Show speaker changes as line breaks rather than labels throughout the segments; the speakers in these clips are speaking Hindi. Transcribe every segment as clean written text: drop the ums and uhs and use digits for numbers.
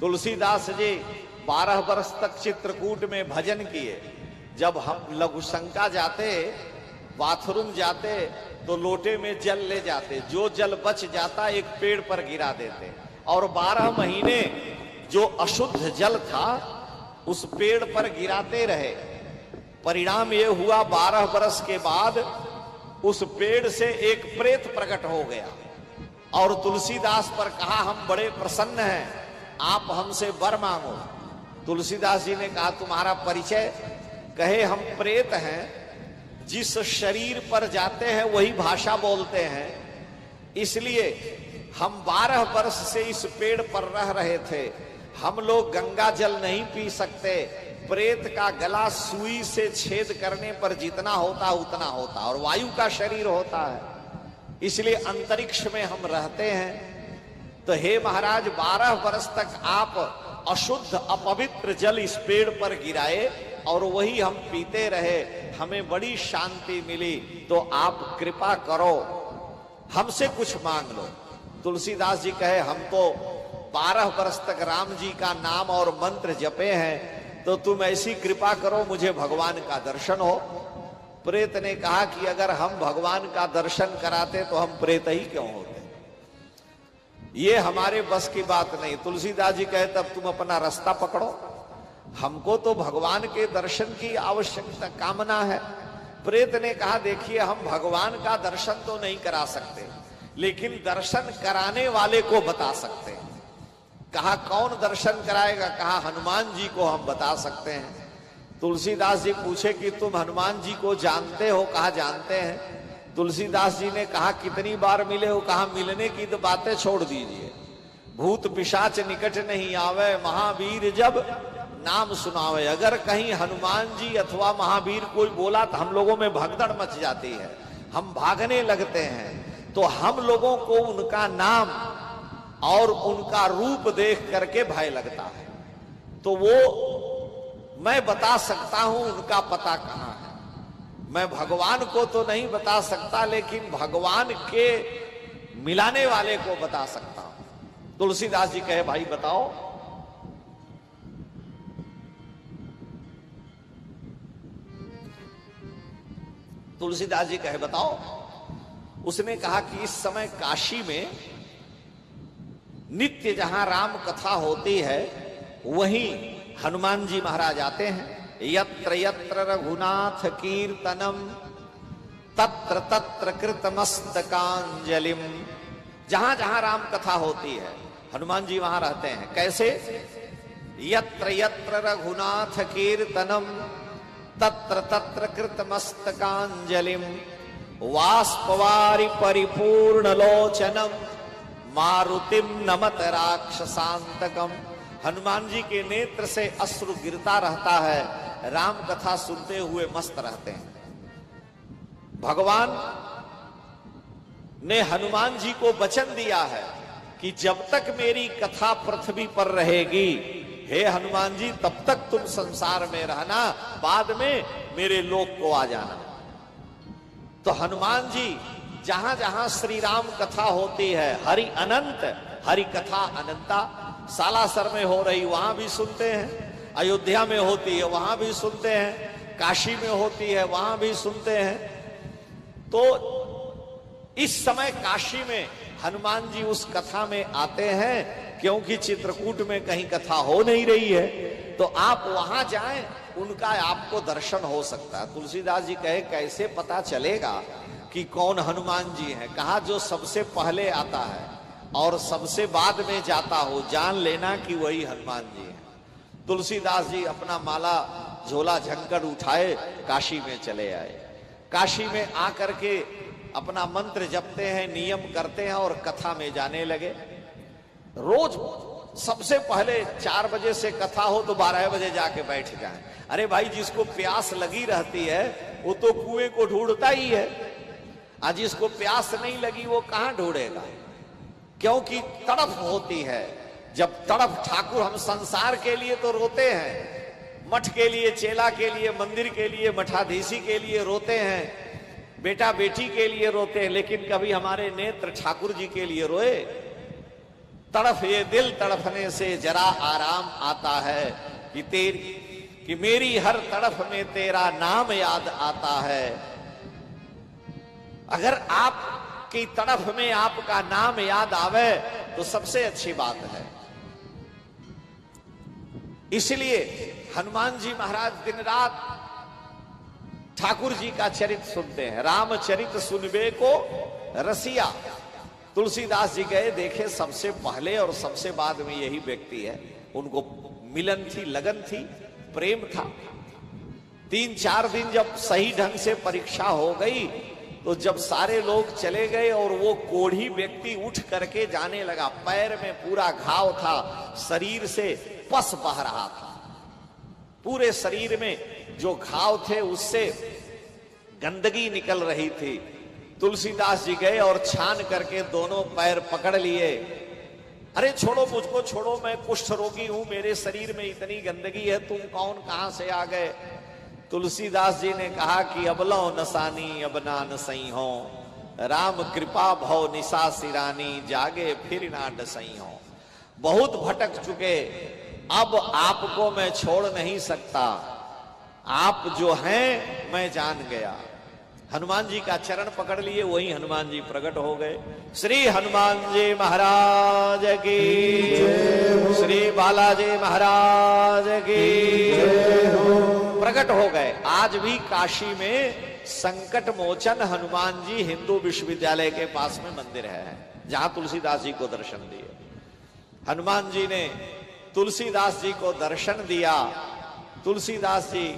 तुलसीदास जी 12 वर्ष तक चित्रकूट में भजन किए। जब हम लघुशंका जाते, बाथरूम जाते, तो लोटे में जल ले जाते, जो जल बच जाता एक पेड़ पर गिरा देते, और 12 महीने जो अशुद्ध जल था उस पेड़ पर गिराते रहे। परिणाम ये हुआ 12 वर्ष के बाद उस पेड़ से एक प्रेत प्रकट हो गया और तुलसीदास पर कहा, हम बड़े प्रसन्न हैं, आप हमसे वर मांगो। तुलसीदास जी ने कहा, तुम्हारा परिचय? कहे, हम प्रेत हैं, जिस शरीर पर जाते हैं वही भाषा बोलते हैं, इसलिए हम 12 वर्ष से इस पेड़ पर रह रहे थे। हम लोग गंगा जल नहीं पी सकते, प्रेत का गला सुई से छेद करने पर जितना होता उतना होता, और वायु का शरीर होता है, इसलिए अंतरिक्ष में हम रहते हैं। तो हे महाराज, 12 वर्ष तक आप अशुद्ध अपवित्र जल इस पेड़ पर गिराए और वही हम पीते रहे, हमें बड़ी शांति मिली, तो आप कृपा करो, हमसे कुछ मांग लो। तुलसीदास जी कहे, हम तो 12 वर्ष तक राम जी का नाम और मंत्र जपे हैं, तो तुम ऐसी कृपा करो मुझे भगवान का दर्शन हो। प्रेत ने कहा कि अगर हम भगवान का दर्शन कराते तो हम प्रेत ही क्यों होते, ये हमारे बस की बात नहीं। तुलसीदास जी कहे, तब तुम अपना रास्ता पकड़ो, हमको तो भगवान के दर्शन की आवश्यकता कामना है। प्रेत ने कहा, देखिए हम भगवान का दर्शन तो नहीं करा सकते, लेकिन दर्शन कराने वाले को बता सकते हैं। कहा, कौन दर्शन कराएगा? कहा, हनुमान जी को हम बता सकते हैं। तुलसीदास जी पूछे कि तुम हनुमान जी को जानते हो? कहा, जानते हैं। तुलसीदास जी ने कहा, कितनी बार मिले हो? कहा, मिलने की तो बातें छोड़ दीजिए, भूत पिशाच निकट नहीं आवे, महावीर जब नाम सुनावे। अगर कहीं हनुमान जी अथवा महावीर कोई बोला तो हम लोगों में भगदड़ मच जाती है, हम भागने लगते हैं। तो हम लोगों को उनका नाम और उनका रूप देख करके भय लगता है। तो वो मैं बता सकता हूं उनका पता कहां है, मैं भगवान को तो नहीं बता सकता, लेकिन भगवान के मिलाने वाले को बता सकता हूं। तुलसीदास जी कहे, भाई बताओ। तुलसीदास जी कहे, बताओ। उसने कहा कि इस समय काशी में नित्य जहां राम कथा होती है वहीं हनुमान जी महाराज आते हैं। यत्र यत्र रघुनाथ कीर्तनम तत्र तत्र कृतमस्तकांजलिम। जहां जहां राम कथा होती है हनुमान जी वहां रहते हैं। कैसे? यत्र यत्र रघुनाथ कीर्तनम तत्र तत्र कृतमस्तकांजलिम वाष्पवारि परिपूर्ण लोचनम मारुतिम नमत राक्षसांतकम। हनुमान जी के नेत्र से अश्रु गिरता रहता है, राम कथा सुनते हुए मस्त रहते हैं। भगवान ने हनुमान जी को वचन दिया है कि जब तक मेरी कथा पृथ्वी पर रहेगी, हे हनुमान जी, तब तक तुम संसार में रहना, बाद में मेरे लोक को आ जाना। तो हनुमान जी जहां जहां श्री राम कथा होती है, हरि अनंत, हरि कथा अनंता, सालासर में हो रही वहां भी सुनते हैं, अयोध्या में होती है वहां भी सुनते हैं, काशी में होती है वहां भी सुनते हैं। तो इस समय काशी में हनुमान जी उस कथा में आते हैं, क्योंकि चित्रकूट में कहीं कथा हो नहीं रही है, तो आप वहां जाएं, उनका आपको दर्शन हो सकता है। तुलसीदास जी कहे, कैसे पता चलेगा कि कौन हनुमान जी हैं? कहा, जो सबसे पहले आता है और सबसे बाद में जाता हो, जान लेना कि वही हनुमान जी हैं। तुलसीदास जी अपना माला झोला झंकर उठाए काशी में चले आए। काशी में आकर के अपना मंत्र जपते हैं, नियम करते हैं और कथा में जाने लगे। रोज सबसे पहले 4 बजे से कथा हो तो 12 बजे जाके बैठ जाए। अरे भाई, जिसको प्यास लगी रहती है वो तो कुएं को ढूंढता ही है, आज जिसको प्यास नहीं लगी वो कहां ढूंढेगा? क्योंकि तड़फ होती है। जब तड़फ, ठाकुर हम संसार के लिए तो रोते हैं, मठ के लिए, चेला के लिए, मंदिर के लिए, मठाधीशी के लिए रोते हैं, बेटा बेटी के लिए रोते हैं, लेकिन कभी हमारे नेत्र ठाकुर जी के लिए रोए? तड़फ ये दिल तड़फने से जरा आराम आता है कि मेरी हर तड़फ में तेरा नाम याद आता है। अगर आपकी तड़फ में आपका नाम याद आवे तो सबसे अच्छी बात है। इसलिए हनुमान जी महाराज दिन रात ठाकुर जी का चरित्र सुनते हैं। रामचरित सुनबे को रसिया। तुलसीदास जी गए, देखे सबसे पहले और सबसे बाद में यही व्यक्ति है। उनको मिलन थी, लगन थी, प्रेम था। 3-4 दिन जब सही ढंग से परीक्षा हो गई तो जब सारे लोग चले गए और वो कोढ़ी व्यक्ति उठ करके जाने लगा, पैर में पूरा घाव था, शरीर से पस बह रहा था, पूरे शरीर में जो घाव थे उससे गंदगी निकल रही थी। तुलसीदास जी गए और छान करके दोनों पैर पकड़ लिए। अरे छोड़ो, मुझको छोड़ो, मैं कुष्ठ रोगी हूं, मेरे शरीर में इतनी गंदगी है, तुम कौन, कहां से आ गए? तुलसीदास जी ने कहा कि अबलो नसानी अब ना नसई हो, राम कृपा भव निशा सिरानी, जागे फिर ना डसई हो। बहुत भटक चुके, अब आपको मैं छोड़ नहीं सकता, आप जो हैं मैं जान गया। हनुमान जी का चरण पकड़ लिए, वही हनुमान जी प्रकट हो गए। श्री हनुमान जी महाराज की, श्री बालाजी महाराज की प्रकट हो गए। आज भी काशी में संकट मोचन हनुमान जी हिंदू विश्वविद्यालय के पास में मंदिर है, जहां तुलसीदास जी को दर्शन दिए। हनुमान जी ने तुलसीदास जी को दर्शन दिया। तुलसीदास जी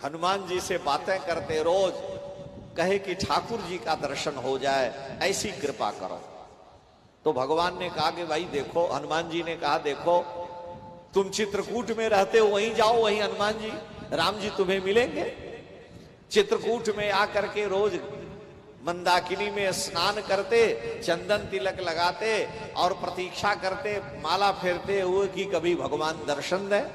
हनुमान जी से बातें करते, रोज कहे कि ठाकुर जी का दर्शन हो जाए, ऐसी कृपा करो। तो भगवान ने कहा कि भाई देखो, हनुमान जी ने कहा देखो, तुम चित्रकूट में रहते हो, वहीं जाओ, वहीं हनुमान जी, राम जी तुम्हें मिलेंगे। चित्रकूट में आकर के रोज मंदाकिनी में स्नान करते, चंदन तिलक लगाते और प्रतीक्षा करते, माला फेरते हुए कि कभी भगवान दर्शन दे।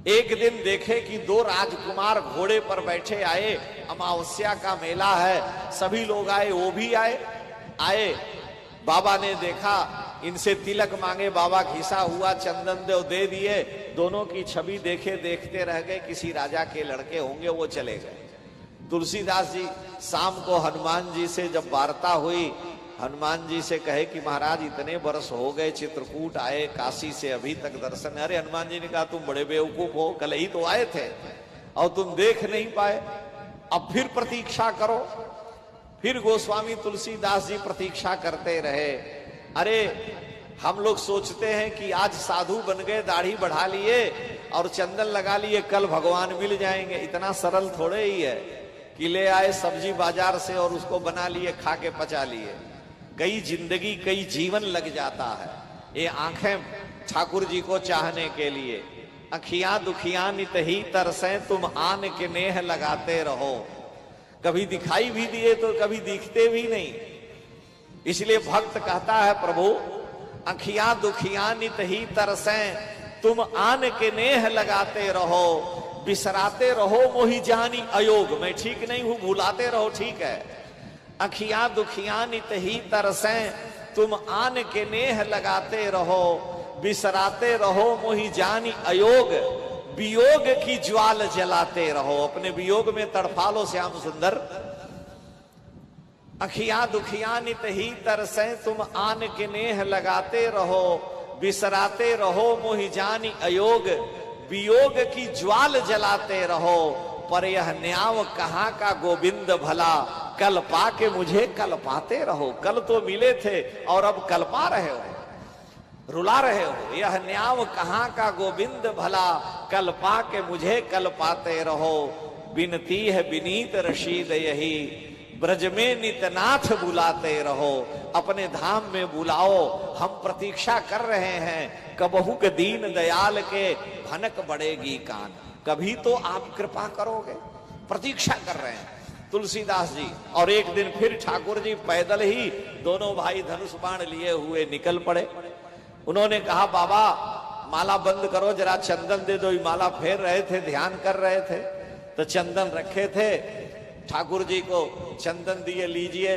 एक दिन देखे कि 2 राजकुमार घोड़े पर बैठे आए, अमावस्या का मेला है, सभी लोग आए, वो भी आए। बाबा ने देखा, इनसे तिलक मांगे, बाबा घिसा हुआ चंदन देव दे दिए। दोनों की छवि देखे देखते रह गए, किसी राजा के लड़के होंगे, वो चले गए। तुलसीदास जी शाम को हनुमान जी से जब वार्ता हुई, हनुमान जी से कहे कि महाराज इतने बरस हो गए, चित्रकूट आए काशी से, अभी तक दर्शन। अरे हनुमान जी ने कहा तुम बड़े बेवकूफ हो, कल ही तो आए थे और तुम देख नहीं पाए, अब फिर प्रतीक्षा करो। फिर गोस्वामी तुलसीदास जी प्रतीक्षा करते रहे। अरे हम लोग सोचते हैं कि आज साधु बन गए, दाढ़ी बढ़ा लिए और चंदन लगा लिए, कल भगवान मिल जाएंगे। इतना सरल थोड़े ही है कि ले आए सब्जी बाजार से और उसको बना लिए, खा के पचा लिए। कई जिंदगी, कई जीवन लग जाता है। ये आंखें ठाकुर जी को चाहने के लिए, अखियां दुखियां नित ही तरसे, तुम आन के नेह लगाते रहो। कभी दिखाई भी दिए तो कभी दिखते भी नहीं। इसलिए भक्त कहता है, प्रभु अखियां दुखियां नित ही तरसे, तुम आन के नेह लगाते रहो, बिसराते रहो मोहि जानी अयोग। मैं ठीक नहीं हूं, भुलाते रहो, ठीक है। अखियां दुखियां नित ही तरसे, तुम आन के नेह लगाते रहो, बिसराते रहो मोहि जानी अयोग, वियोग की ज्वाल जलाते रहो। अपने वियोग में तड़फा लो श्याम सुंदर। अखियां दुखियां नित ही तरसे, तुम आन के नेह लगाते रहो, बिसराते रहो मोहि जानी अयोग, वियोग की ज्वाल जलाते रहो। पर यह न्याव कहाँ का गोविंद भला, कल पाके मुझे कल पाते रहो। कल तो मिले थे और अब कल पा रहे हो, रुला रहे हो। यह न्याव कहाँ का गोविंद भला, कल पाके मुझे कल पाते रहो। बिनती है विनीत रशीद यही, ब्रज में नितनाथ बुलाते रहो। अपने धाम में बुलाओ, हम प्रतीक्षा कर रहे हैं, कबहू के दीन दयाल के भनक बढ़ेगी कान। कभी तो आप कृपा करोगे, प्रतीक्षा कर रहे हैं तुलसीदास जी। और एक दिन फिर ठाकुर जी पैदल ही, दोनों भाई धनुष बाण लिए हुए निकल पड़े। उन्होंने कहा बाबा माला बंद करो, जरा चंदन दे दो। माला फेर रहे थे, ध्यान कर रहे थे, तो चंदन रखे थे। ठाकुर जी को चंदन दिए, लीजिए।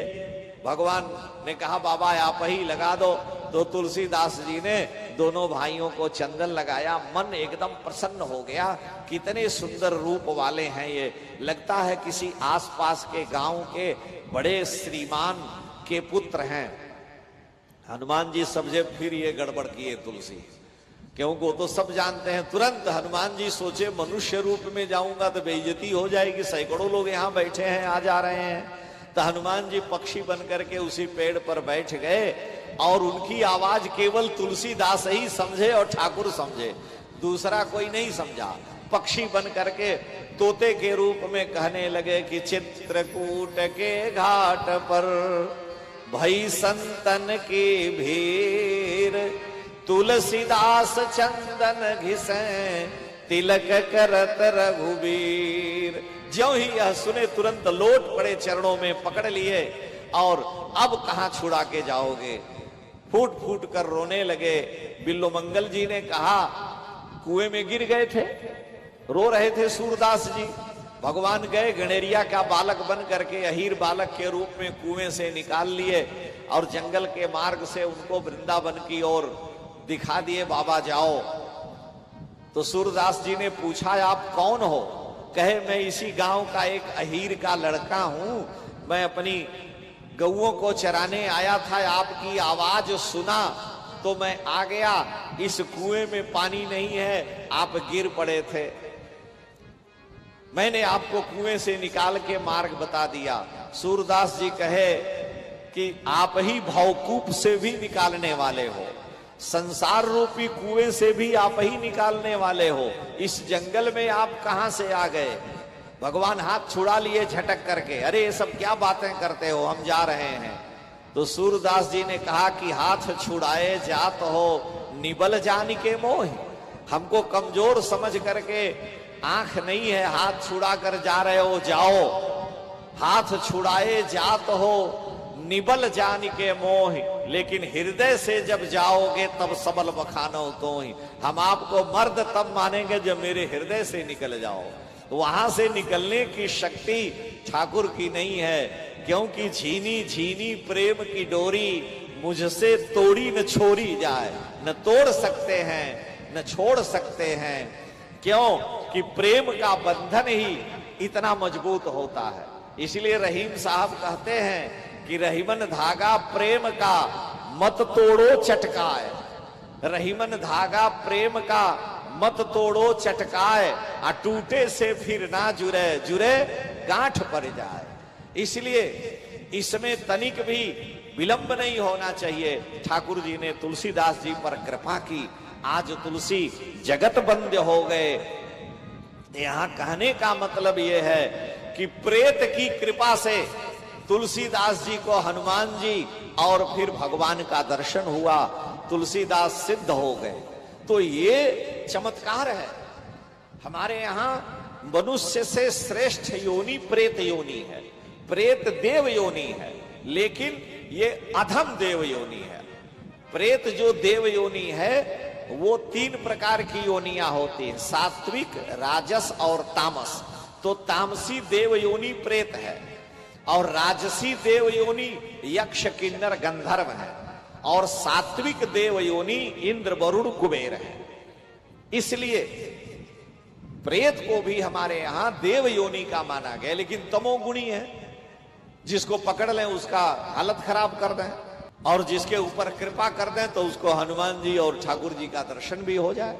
भगवान ने कहा बाबा आप ही लगा दो। तो तुलसीदास जी ने दोनों भाइयों को चंदन लगाया, मन एकदम प्रसन्न हो गया। कितने सुंदर रूप वाले हैं ये, लगता है किसी आसपास के गांव के बड़े श्रीमान के पुत्र हैं। हनुमान जी समझे फिर ये गड़बड़ किए तुलसी, क्योंकि वो तो सब जानते हैं। तुरंत हनुमान जी सोचे मनुष्य रूप में जाऊंगा तो बेइज्जती हो जाएगी, सैकड़ों लोग यहाँ बैठे हैं, आ जा रहे हैं। तो हनुमान जी पक्षी बन करके उसी पेड़ पर बैठ गए और उनकी आवाज केवल तुलसीदास ही समझे और ठाकुर समझे, दूसरा कोई नहीं समझा। पक्षी बन करके तोते के रूप में कहने लगे कि चित्रकूट के घाट पर भई संतन की भीड़, तुलसीदास चंदन घिसे तिलक करत रघुबीर। ज्यों ही यह सुने तुरंत लौट पड़े, चरणों में पकड़ लिए और अब कहां छुड़ा के जाओगे, फूट फूट कर रोने लगे। बिल्लोमंगल जी ने कहा, कुएं में गिर गए थे, रो रहे थे सूरदास जी। भगवान गए गणेरिया का बालक बन करके, अहीर बालक के रूप में कुएं से निकाल लिए और जंगल के मार्ग से उनको वृंदावन की ओर दिखा दिए, बाबा जाओ। तो सूरदास जी ने पूछा, आप कौन हो? कहे, मैं इसी गांव का एक अहीर का लड़का हूं, मैं अपनी गौओं को चराने आया था, आपकी आवाज सुना तो मैं आ गया। इस कुएं में पानी नहीं है, आप गिर पड़े थे, मैंने आपको कुएं से निकाल के मार्ग बता दिया। सूरदास जी कहे कि आप ही भवकूप से भी निकालने वाले हो, संसार रूपी कुएं से भी आप ही निकालने वाले हो, इस जंगल में आप कहां से आ गए? भगवान हाथ छुड़ा लिए झटक करके, अरे ये सब क्या बातें करते हो, हम जा रहे हैं। तो सूरदास जी ने कहा कि हाथ छुड़ाए जात हो निबल जान के मोह, हमको कमजोर समझ करके आंख नहीं है, हाथ छुड़ा कर जा रहे हो, जाओ। हाथ छुड़ाए जात हो निबल जान के मोह, लेकिन हृदय से जब जाओगे तब सबल बखानो तो ही। हम आपको मर्द तब मानेंगे जब मेरे हृदय से निकल जाओ। वहां से निकलने की शक्ति ठाकुर की नहीं है, क्योंकि झीनी झीनी प्रेम की डोरी मुझसे तोड़ी न छोड़ी जाए, न तोड़ सकते हैं न छोड़ सकते हैं। क्यों कि प्रेम का बंधन ही इतना मजबूत होता है। इसलिए रहीम साहब कहते हैं कि रहीमन धागा प्रेम का मत तोड़ो चटकाए, रहीमन धागा प्रेम का मत तोड़ो चटकाए, टूटे से फिर ना जुड़े, जुड़े गांठ पड़ जाए। इसलिए इसमें तनिक भी विलंब नहीं होना चाहिए। ठाकुर जी ने तुलसीदास जी पर कृपा की, आज तुलसी जगत बंद हो गए। यहां कहने का मतलब यह है कि प्रेत की कृपा से तुलसीदास जी को हनुमान जी और फिर भगवान का दर्शन हुआ, तुलसीदास सिद्ध हो गए। तो ये चमत्कार है। हमारे यहां मनुष्य से श्रेष्ठ योनि प्रेत योनि है, प्रेत देव योनि है, लेकिन ये अधम देव योनि है। प्रेत जो देव योनि है वो 3 प्रकार की योनियां होती है, सात्विक, राजस और तामस। तो तामसी देव योनि प्रेत है और राजसी देव योनि यक्ष किन्नर गंधर्व है और सात्विक देव योनि इंद्र वरुण कुबेर है। इसलिए प्रेत को भी हमारे यहां देव योनि का माना गया, लेकिन तमोगुणी है, जिसको पकड़ लें उसका हालत खराब कर दें और जिसके ऊपर कृपा कर दें तो उसको हनुमान जी और ठाकुर जी का दर्शन भी हो जाए।